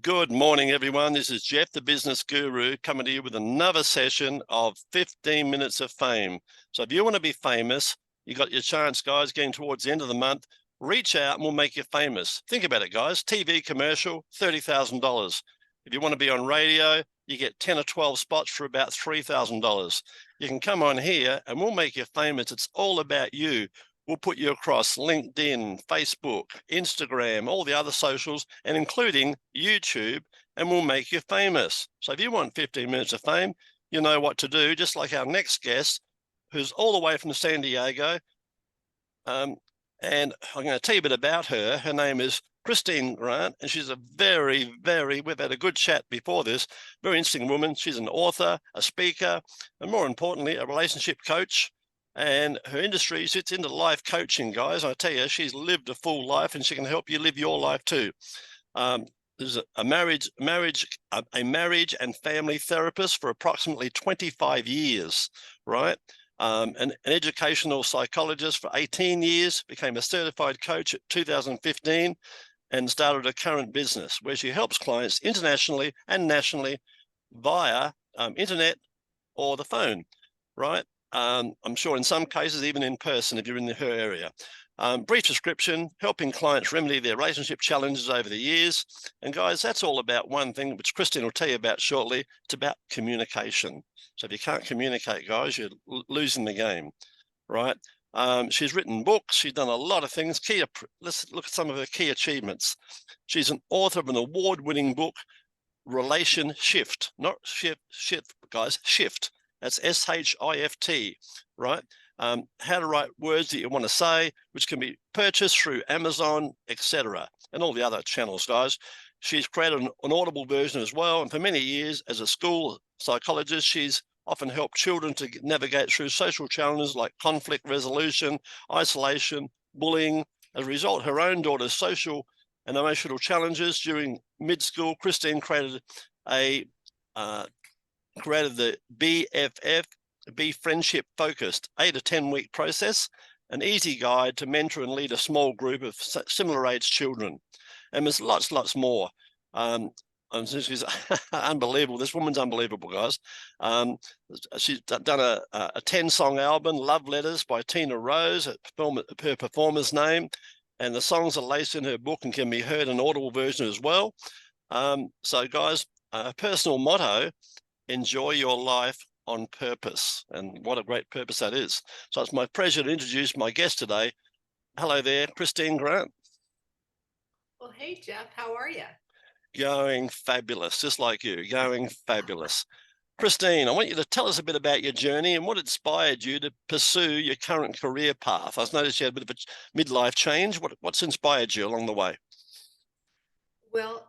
Good morning, everyone. This is Jeff, the business guru, coming to you with another session of 15 minutes of fame. So if you want to be famous, you got your chance, guys, getting towards the end of the month. Reach out and we'll make you famous. Think about it, guys. TV commercial, $30,000. If you want to be on radio, you get 10 or 12 spots for about $3,000. You can come on here and we'll make you famous. It's all about you. We'll put you across LinkedIn, Facebook, Instagram, all the other socials, and including YouTube, and we'll make you famous. So if you want 15 minutes of fame, you know what to do, just like our next guest, who's all the way from San Diego. And I'm going to tell you a bit about her. Her name is Kristine Grant, and she's a we've had a good chat before this, very interesting woman. She's an author, a speaker, and more importantly, a relationship coach. And her industry sits into life coaching, guys. I tell you, she's lived a full life and she can help you live your life too. There's a marriage and family therapist for approximately 25 years, right? An educational psychologist for 18 years, became a certified coach at 2015 and started a current business where she helps clients internationally and nationally via internet or the phone, right? I'm sure in some cases, even in person, if you're in her area. Brief description, helping clients remedy their relationship challenges over the years. And guys, that's all about one thing, which Kristine will tell you about shortly. It's about communication. So if you can't communicate, guys, you're losing the game, right? She's written books. She's done a lot of things. Let's look at some of her key achievements. She's an author of an award-winning book, Relation Shift, not shift, guys, shift. That's SHIFT, right? How to write words that you want to say, which can be purchased through Amazon, etc., and all the other channels, guys. She's created an audible version as well. And for many years, as a school psychologist, she's often helped children to navigate through social challenges like conflict resolution, isolation, bullying. As a result, her own daughter's social and emotional challenges during mid-school, Kristine created the BFF, Be Friendship Focused, 8 to 10 week process, an easy guide to mentor and lead a small group of similar age children. And there's lots more. She's unbelievable. This woman's unbelievable, guys. She's done a 10-song album, Love Letters by Tina Rose, her performer's name. And the songs are laced in her book and can be heard in audible version as well. So guys, a personal motto, enjoy your life on purpose. And what a great purpose that is. So it's my pleasure to introduce my guest today. Hello there, Kristine Grant. Well, hey, Jeff, how are you? Going fabulous, just like you, going fabulous. Kristine, I want you to tell us a bit about your journey and what inspired you to pursue your current career path. I've noticed you had a bit of a midlife change. What's inspired you along the way? Well,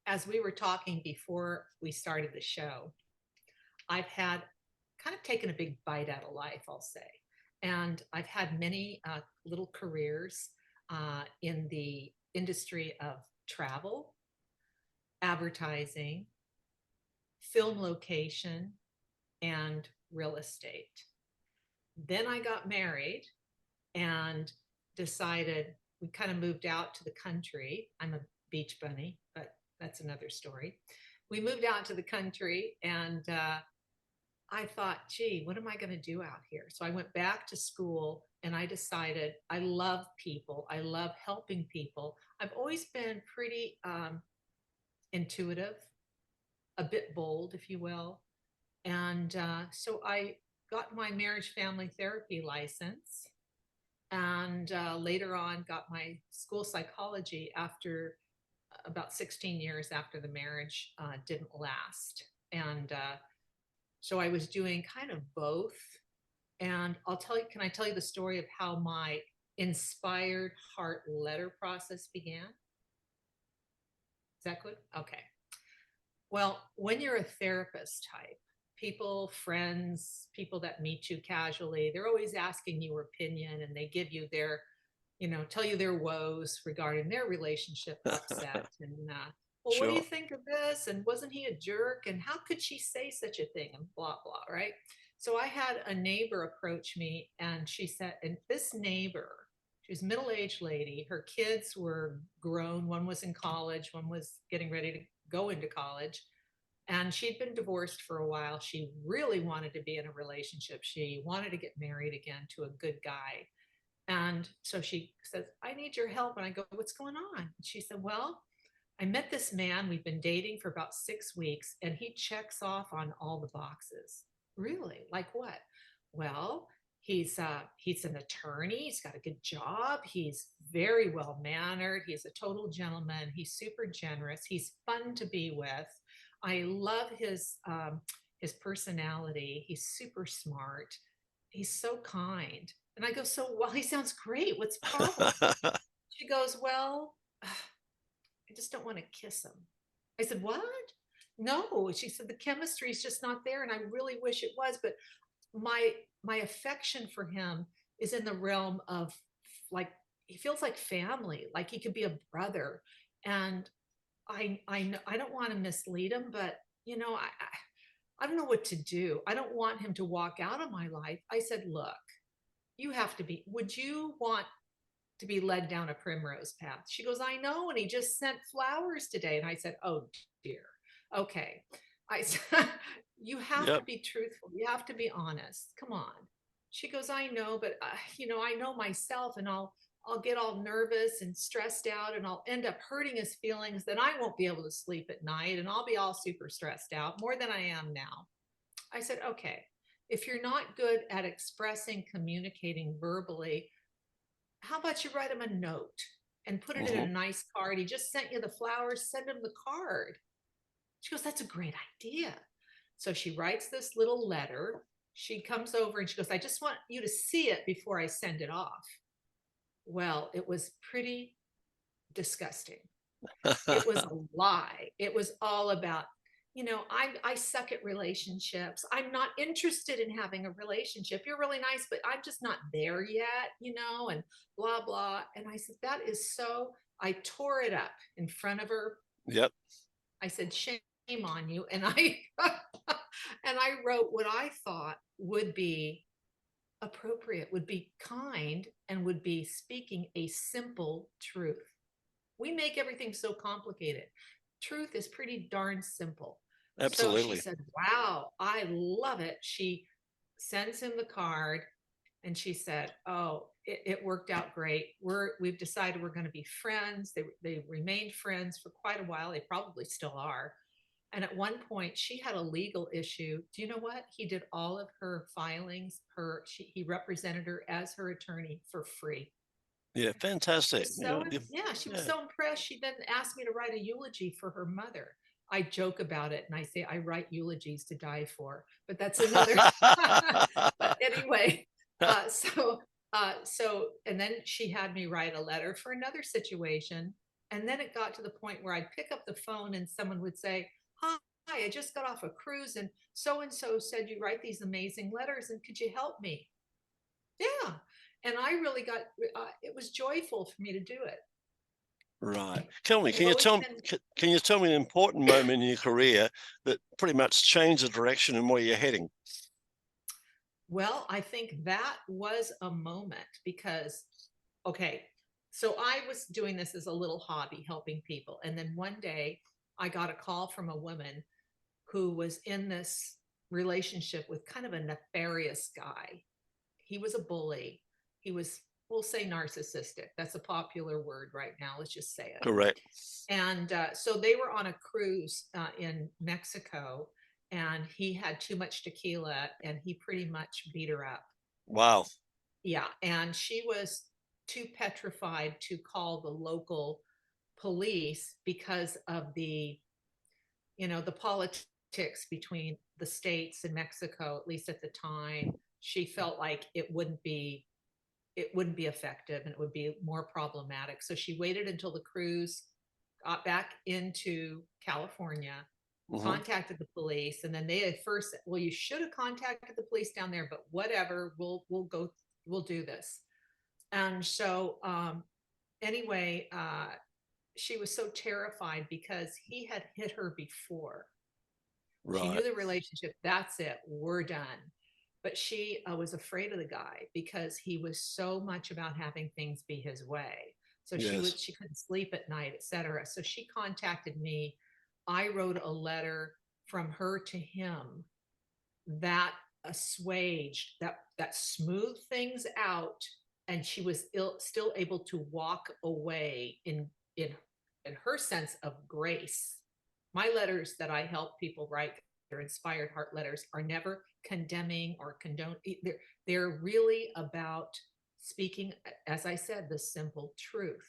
as we were talking before we started the show, I've had kind of taken a big bite out of life, I'll say. And I've had many little careers in the industry of travel, advertising, film location, and real estate. Then I got married and decided we kind of moved out to the country. I'm a beach bunny, but that's another story. We moved out to the country and I thought, gee, what am I going to do out here? So I went back to school and I decided I love people. I love helping people. I've always been pretty intuitive, a bit bold, if you will. And so I got my marriage family therapy license and later on got my school psychology after about 16 years after the marriage didn't last. And so I was doing kind of both. And can I tell you the story of how my inspired heart letter process began? Is that good? Okay. Well, when you're a therapist type, friends, people that meet you casually, they're always asking your opinion and they give you tell you their woes regarding their relationship upset. And well, Sure. What do you think of this? And wasn't he a jerk? And how could she say such a thing? And blah, blah, right? So I had a neighbor approach me and she said, and this neighbor, she was a middle-aged lady. Her kids were grown. One was in college. One was getting ready to go into college. And she'd been divorced for a while. She really wanted to be in a relationship. She wanted to get married again to a good guy. And so she says, I need your help. And I go, what's going on? And she said, well, I met this man. We've been dating for about 6 weeks, and he checks off on all the boxes. Really? Like what? Well, he's an attorney. He's got a good job. He's very well mannered. He's a total gentleman. He's super generous. He's fun to be with. I love his personality. He's super smart. He's so kind. And I go, so well, he sounds great. What's the problem? She goes, well, I just don't want to kiss him. I said, what? No. She said, the chemistry is just not there. And I really wish it was, but my affection for him is in the realm of, like, he feels like family, like he could be a brother. And I know I don't want to mislead him, but I don't know what to do. I don't want him to walk out of my life. I said, look, would you want to be led down a primrose path? She goes, I know. And he just sent flowers today. And I said, oh dear. Okay. I said, you have to be truthful. You have to be honest. Come on. She goes, I know, but I know myself, and I'll get all nervous and stressed out, and I'll end up hurting his feelings. Then I won't be able to sleep at night, and I'll be all super stressed out, more than I am now. I said, okay, if you're not good at expressing, communicating verbally, how about you write him a note and put it in a nice card? He just sent you the flowers, send him the card. She goes, that's a great idea. So she writes this little letter. She comes over and she goes, I just want you to see it before I send it off. Well, it was pretty disgusting. It was a lie. It was all about, I suck at relationships. I'm not interested in having a relationship. You're really nice, but I'm just not there yet, and blah, blah. And I said, that is so, I tore it up in front of her. Yep. I said, shame on you. And I wrote what I thought would be appropriate, would be kind, and would be speaking a simple truth. We make everything so complicated. Truth is pretty darn simple. Absolutely. So she said, wow, I love it. She sends him the card, and she said, oh, it worked out great. We've decided we're going to be friends. They remained friends for quite a while. They probably still are. And at one point, she had a legal issue. Do you know what? He did all of her filings. He represented her as her attorney for free. Yeah, fantastic. She was so impressed. She then asked me to write a eulogy for her mother. I joke about it and I say I write eulogies to die for, but that's another. But anyway, and then she had me write a letter for another situation. And then it got to the point where I'd pick up the phone and someone would say, hi, I just got off a cruise, and so said you write these amazing letters, and could you help me? Yeah. And I really got, it was joyful for me to do it. Right. Can you tell me an important moment in your career that pretty much changed the direction and where you're heading? Well, I think that was a moment because, okay, so I was doing this as a little hobby, helping people. And then one day I got a call from a woman who was in this relationship with kind of a nefarious guy. He was a bully. He was, we'll say, narcissistic. That's a popular word right now. Let's just say it. Correct. And so they were on a cruise in Mexico, and he had too much tequila, and he pretty much beat her up. Wow. Yeah. And she was too petrified to call the local police because of the politics between the states and Mexico, at least at the time. She felt like it wouldn't be effective, and it would be more problematic. So she waited until the cruise got back into California, contacted the police, and then they at first said, well, you should have contacted the police down there, but whatever, we'll do this. And so anyway, she was so terrified because he had hit her before. Right. She knew the relationship. That's it. We're done. But she was afraid of the guy because he was so much about having things be his way. So she couldn't sleep at night, etc. So she contacted me I wrote a letter from her to him that assuaged, that smoothed things out, and she was still able to walk away in her sense of grace. My letters that I help people write, their inspired heart letters, are never condemning or condone. They're really about speaking, as I said, the simple truth.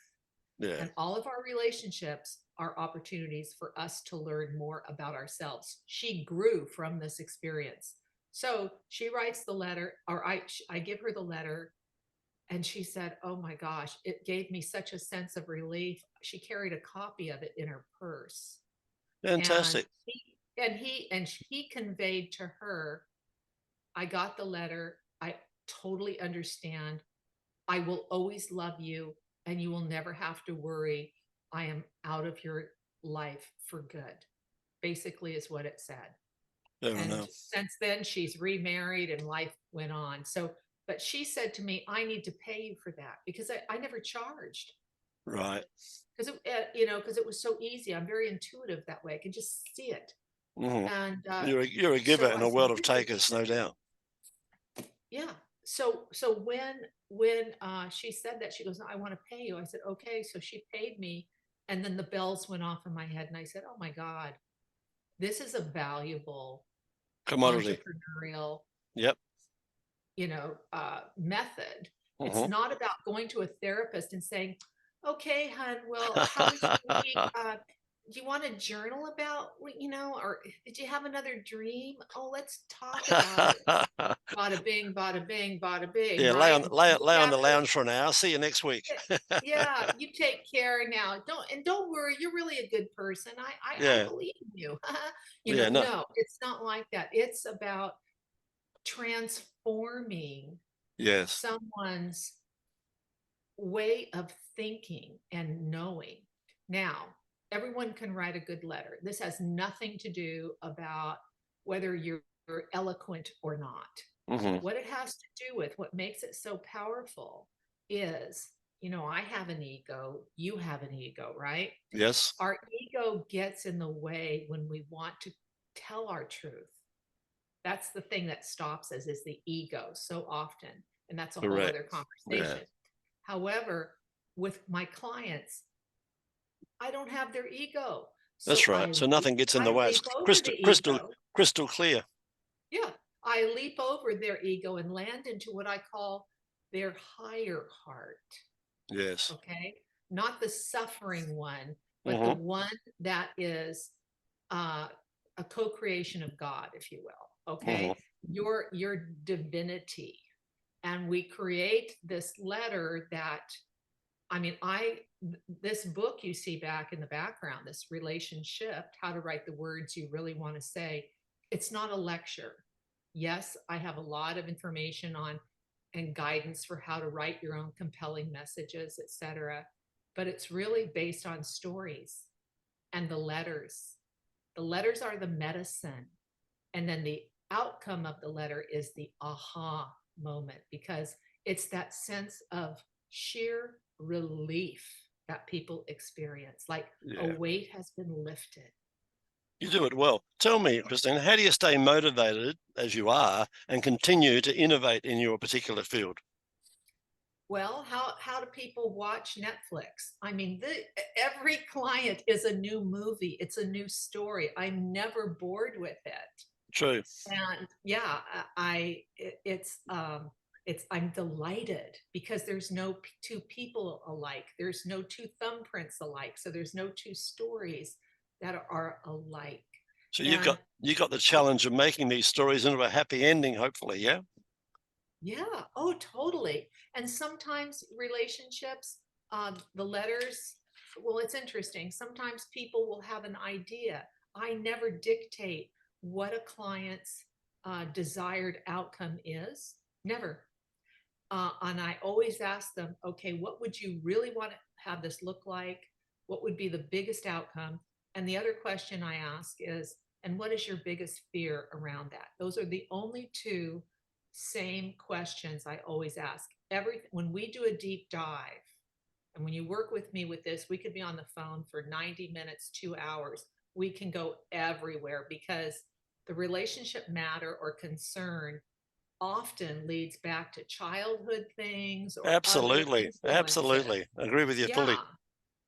Yeah. And all of our relationships are opportunities for us to learn more about ourselves. She grew from this experience. So she writes the letter, or I give her the letter, and she said, "Oh my gosh, it gave me such a sense of relief." She carried a copy of it in her purse. And Fantastic. he conveyed to her, "I got the letter. I totally understand. I will always love you, and you will never have to worry. I am out of your life for good," basically is what it said. Fair And enough. since then, she's remarried and life went on. So, but she said to me, "I need to pay you for that," because I never charged. Right. Because because it was so easy. I'm very intuitive that way. I can just see it. Mhm. And You're a giver so in I a said, world of "This takers, no doubt. yeah." So when she said that, she goes, "I want to pay you." I said, "Okay." So she paid me, and then the bells went off in my head, and I said, "Oh my God, this is a valuable Commodity. entrepreneurial, Yep. method." It's Mhm. not about going to a therapist and saying, "Okay, hun, well, how was your week? Do you want to journal about, or did you have another dream? Oh, let's talk about it." Bada bing, bada bing, bada bing, Yeah, right? lay on the After, lounge for an hour. See you next week. yeah, you take care now. Don't worry, you're really a good person. I Yeah. believe in you. Yeah. No. No, it's not like that. It's about transforming Yes. someone's way of thinking and knowing. Now, everyone can write a good letter. This has nothing to do about whether you're eloquent or not. Mhm. What it has to do with, what makes it so powerful is, I have an ego, you have an ego, right? Yes. Our ego gets in the way when we want to tell our truth. That's the thing that stops us, is the ego so often. And that's a whole Correct. other Yeah. conversation. However, with my clients, I don't have their ego. That's So right. So nothing gets in I the way. It's leap over the ego. crystal clear. Yeah. I leap over their ego and land into what I call their higher heart. Yes. Okay. Not the suffering one, but the Mhm. one that is uh, a co-creation of God, if you will. Mhm. Okay. Your divinity. And we create this letter that, I mean, this book you see back in the background, this relationship, how to write the words you really want to say, it's not a lecture. Yes, I have a lot of information on and guidance for how to write your own compelling messages, etc. But it's really based on stories and the letters. The letters are the medicine. And then the outcome of the letter is the aha moment, because it's that sense of sheer relief that people experience, like a Yeah. weight has been lifted. You do it well. Tell me, Kristine, how do you stay motivated as you are and continue to innovate in your particular field? Well, how do people watch Netflix? I mean, every client is a new movie. It's a new story. I'm never bored with it. True. And yeah, it's I'm delighted, because there's no two people alike. There's no two thumbprints alike. So there's no two stories that are alike. So And you got the challenge of making these stories into a happy ending, hopefully, yeah? yeah, oh, totally. And sometimes relationships, the letters, well, it's interesting. Sometimes people will have an idea. I never dictate what a client's desired outcome is. Never. And I always ask them, okay, what would you really want to have this look like? What would be the biggest outcome? And the other question I ask is, and what is your biggest fear around that? Those are the only two same questions I always ask. When we do a deep dive, and when you work with me with this, we could be on the phone for 90 minutes, 2 hours. we can go everywhere, because the relationship matter or concern often leads back to childhood things or other Absolutely. influences. Absolutely. I agree with you Yeah, fully.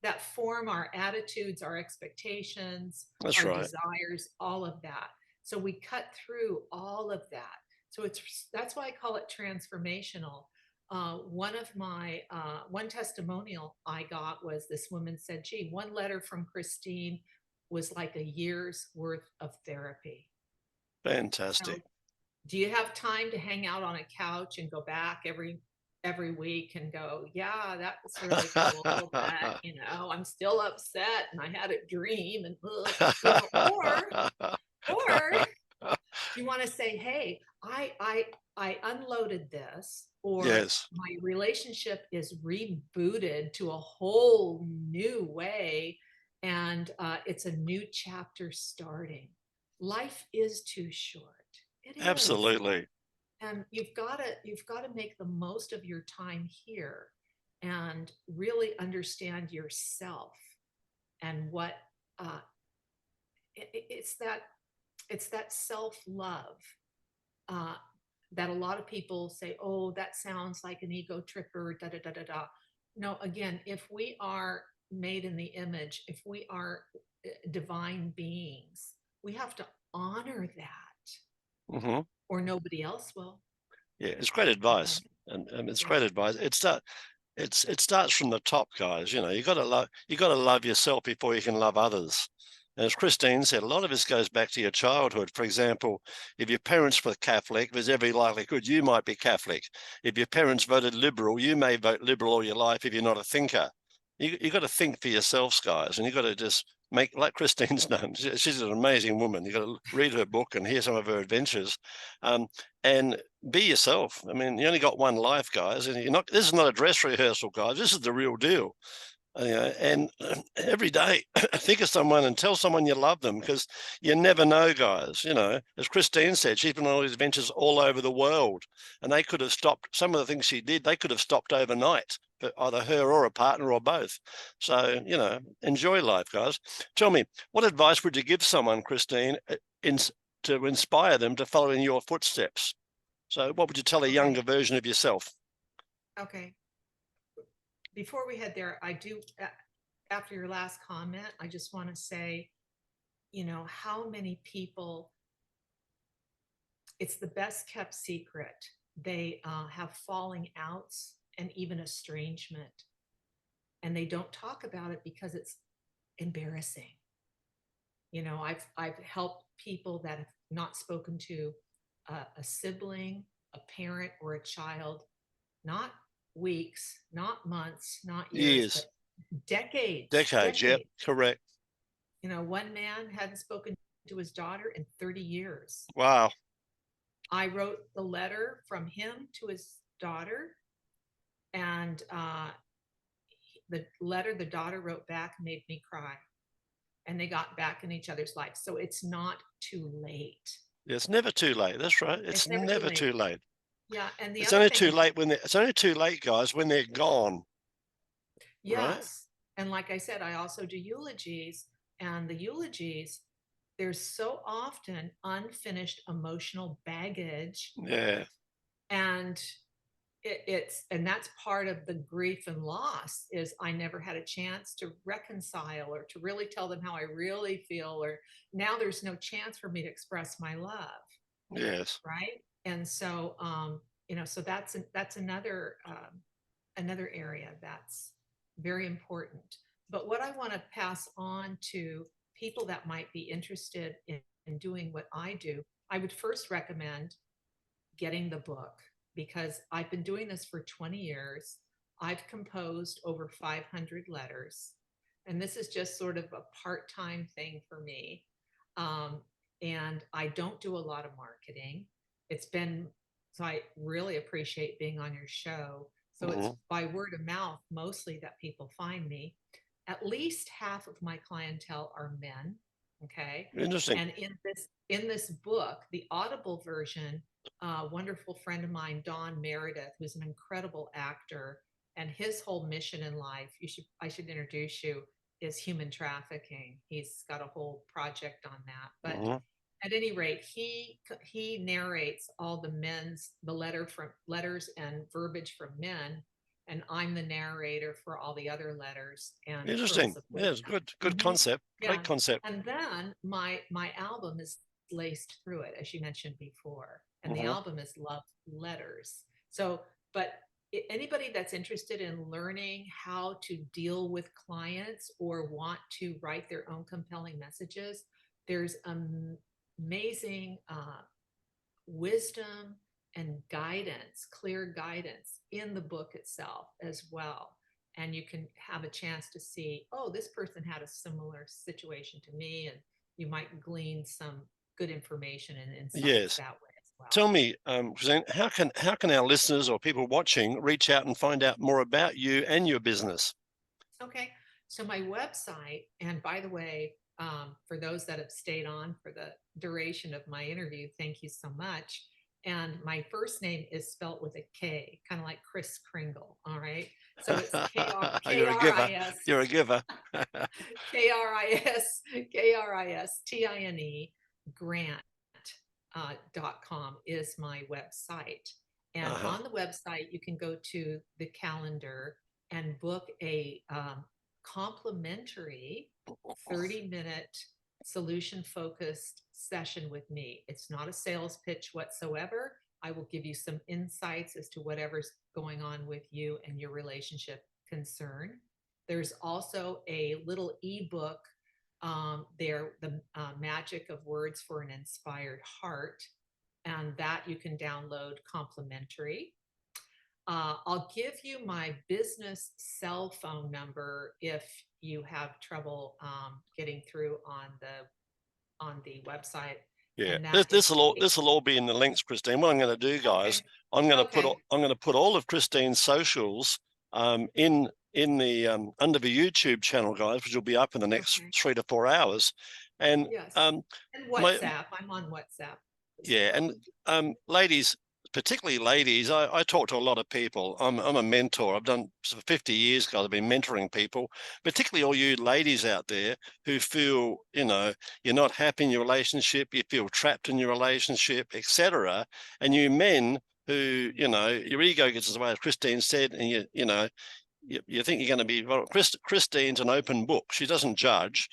that form our attitudes, our expectations, That's our right. desires, all of that. So we cut through all of that. So that's why I call it transformational. One testimonial I got was, this woman said, gee, one letter from Kristine was like a year's worth of therapy. So Fantastic. do you have time to hang out on a couch and go back every week and go, yeah, that was really cool, but I'm still upset and I had a dream and or do you want to say, hey, I unloaded this, or Yes, my relationship is rebooted to a whole new way, and it's a new chapter starting. Life is too short. It is. absolutely. And you've got to make the most of your time here and really understand yourself, and what uh, it's that self-love, uh, that a lot of people say, oh, that sounds like an ego tripper, da da da da da. No, again, if we are made in the image, if we are divine beings, we have to honor that, Hmm. or nobody else will. Yeah, it's great Okay. advice. And it's Yeah. great advice. It starts from the top, guys. You got to love yourself before you can love others. And as Kristine said, a lot of this goes back to your childhood. For example, if your parents were Catholic, there's every likelihood you might be Catholic. If your parents voted Liberal, you may vote Liberal all your life if you're not a thinker. You got to think for yourselves, guys, and you got to just make, like Kristine's done. She's an amazing woman. You got to read her book and hear some of her adventures, and be yourself. I mean, you only got one life, guys, and you're not. This is not a dress rehearsal, guys. This is the real deal. And every day, think of someone and tell someone you love them, because you never know, guys. As Kristine said, she's been on all these adventures all over the world, and they could have stopped some of the things she did. They could have stopped overnight, but either her or a partner or both. So, enjoy life, guys. Tell me, what advice would you give someone, Kristine, to inspire them to follow in your footsteps? So, what would you tell a Okay. younger version of yourself? Okay. Before we head there, after your last comment, I just want to say, how many people, it's the best kept secret. They have falling outs and even estrangement, and they don't talk about it because it's embarrassing. I've helped people that have not spoken to a sibling, a parent, or a child, not weeks, not months, not years, Years, but decades, decades. Yep, decades. correct. One man hadn't spoken to his daughter in 30 years. Wow. I wrote the letter from him to his daughter, and the letter the daughter wrote back made me cry. And they got back in each other's lives. So it's not too late. It's never too late. That's right. It's It's never too never late. too late. Yeah. And the It's other only thing too is, late it's only too late, guys, when they're gone, right? yes. And like I said, I also do eulogies, and the eulogies, there's so often unfinished emotional baggage, Yeah. and and that's part of the grief and loss, is I never had a chance to reconcile or to really tell them how I really feel, or now there's no chance for me to express my love. Yes. Right. And so so that's another area that's very important. But what I want to pass on to people that might be interested in doing what I do, I would first recommend getting the book, because I've been doing this for 20 years. I've composed over 500 letters, and this is just sort of a part-time thing for me. Um, and I don't do a lot of marketing. So I really appreciate being on your show. So it's Mhm. by word of mouth mostly that people find me. At least half of my clientele are men. Okay. Interesting. And in this book, the Audible version, a wonderful friend of mine, Don Meredith, who's an incredible actor, and his whole mission in life, I should introduce you. is human trafficking. He's got a whole project on that. But Mhm. at any rate, he narrates all the letters and verbiage from men, and I'm the narrator for all the other letters and Interesting. pearls of Yeah, it's wisdom. good concept. Great Yeah. concept. And then my album is laced through it, as you mentioned before. And the Mhm. album is love letters. So, but anybody that's interested in learning how to deal with clients or want to write their own compelling messages, there's amazing wisdom and guidance, clear guidance in the book itself as well. And you can have a chance to see, oh, this person had a similar situation to me, and you might glean some good information and insights Yes. that way as well. Tell me, Kristine, how can our listeners or people watching reach out and find out more about you and your business? Okay, so my website, and by the way, for those that have stayed on for the duration of my interview, thank you so much. And my first name is spelt with a K, kind of like Kris Kringle. All right. So it's You're a giver. K-R-I-S, You're a giver. K-R-I-S-K-R-I-S-T-I-N-E grant.com is my website. And on the website, you can go to the calendar and book a complimentary 30-minute solution-focused session with me. It's not a sales pitch whatsoever. I will give you some insights as to whatever's going on with you and your relationship concern. There's also a little ebook there, the magic of words for an inspired heart, and that you can download complimentary. I'll give you my business cell phone number if you have trouble getting through on the website. Yeah, And that this is will all be in the links, Kristine. What I'm going to do, guys, I'm going to put all of Kristine's socials in the under the YouTube channel, guys, which will be up in the next 3 to 4 hours. And yes, and WhatsApp. I'm on WhatsApp. Yeah, and ladies, particularly ladies, I talk to a lot of people. I'm a mentor. I've done for 50 years, guys. I've been mentoring people, particularly all you ladies out there who feel, you're not happy in your relationship, you feel trapped in your relationship, etc. And you men who, your ego gets in the way, as Kristine said, and you think you're going to be, well, Kristine's an open book. She doesn't judge.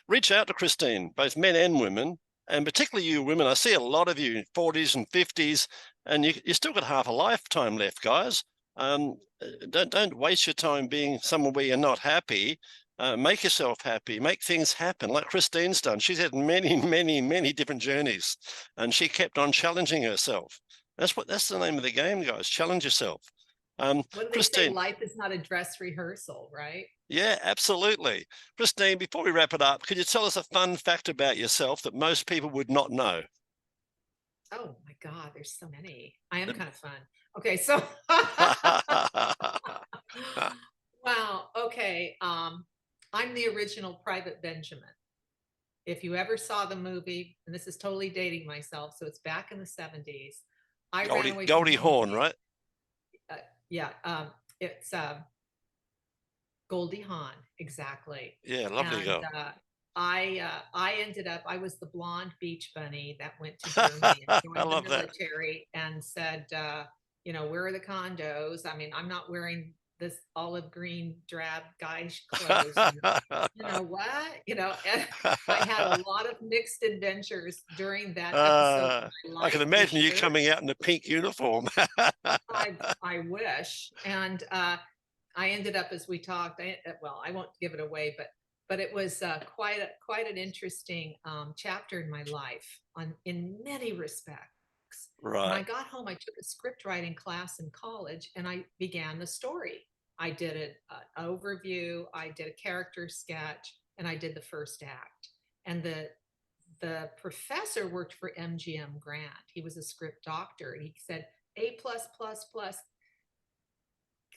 Reach out to Kristine, both men and women. And particularly you women, I see a lot of you in 40s and 50s, and you still got half a lifetime left, guys. Don't waste your time being somewhere where you're not happy. Make yourself happy, make things happen like Kristine's done. She's had many, many, many different journeys, and she kept on challenging herself. That's the name of the game, guys. Challenge yourself. What do they say? Kristine, Life is not a dress rehearsal, right? yeah, absolutely. Kristine, before we wrap it up, could you tell us a fun fact about yourself that most people would not know? Oh my God, there's so many. I am kind of fun. Okay, so wow. Okay, I'm the original Private Benjamin. If you ever saw the movie, and this is totally dating myself, so it's back in the 70s. I ran away from Goldie home. Hawn, right? Yeah, it's Goldie Hawn, exactly. Yeah, lovely girl. I ended up, I was the blonde beach bunny that went to Germany and joined the military and said, where are the condos? I mean, I'm not wearing this olive green drab guy clothes. You know what? And I had a lot of mixed adventures during that episode of my life. I can imagine you coming out in a pink uniform. I wish. And I ended up, as we talked, I won't give it away, but it was quite an interesting chapter in my life in many respects. Right. When I got home, I took a script writing class in college, and I began the story. I did an overview, I did a character sketch, and I did the first act. And the professor worked for MGM Grant. He was a script doctor, and he said, A+++,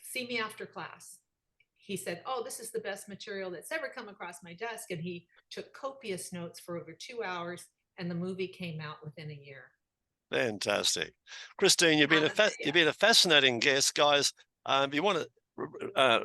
see me after class. He said, oh, this is the best material that's ever come across my desk. And he took copious notes for over 2 hours, and the movie came out within a year. Fantastic. Kristine, you've been a fascinating guest, guys. If you want to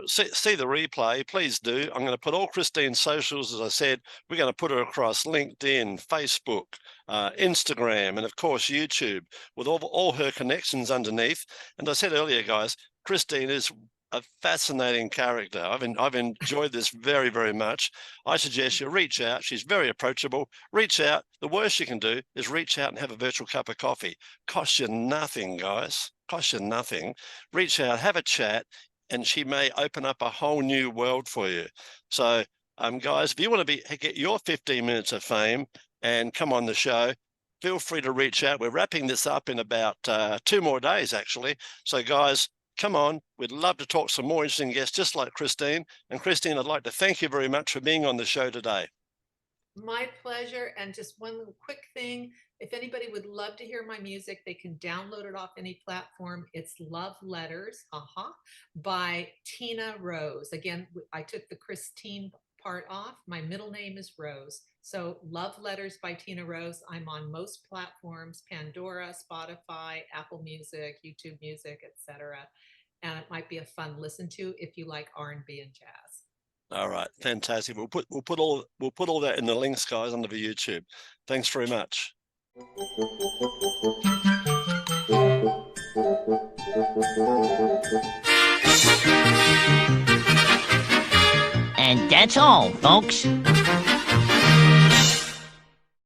see the replay, please do. I'm going to put all Kristine's socials, as I said. We're going to put her across LinkedIn, Facebook, Instagram, and of course YouTube, with all her connections underneath. And I said earlier, guys, Kristine is a fascinating character. I've enjoyed this very, very much. I suggest you reach out. She's very approachable. Reach out. The worst you can do is reach out and have a virtual cup of coffee. Costs you nothing, guys. Costs you nothing. Reach out, have a chat, and she may open up a whole new world for you. So, guys, if you want to get your 15 minutes of fame and come on the show, feel free to reach out. We're wrapping this up in about 2 more days, actually. So, guys, come on. We'd love to talk some more interesting guests, just like Kristine. And Kristine, I'd like to thank you very much for being on the show today. My pleasure. And just one little quick thing. If anybody would love to hear my music, they can download it off any platform. It's Love Letters, by Tina Rose. Again, I took the Kristine part off. My middle name is Rose. So Love Letters by Tina Rose. I'm on most platforms, Pandora, Spotify, Apple Music, YouTube Music, etc. And it might be a fun listen to if you like R&B and jazz. All right, fantastic. We'll put all that in the links, guys, under the YouTube. Thanks very much. And that's all, folks.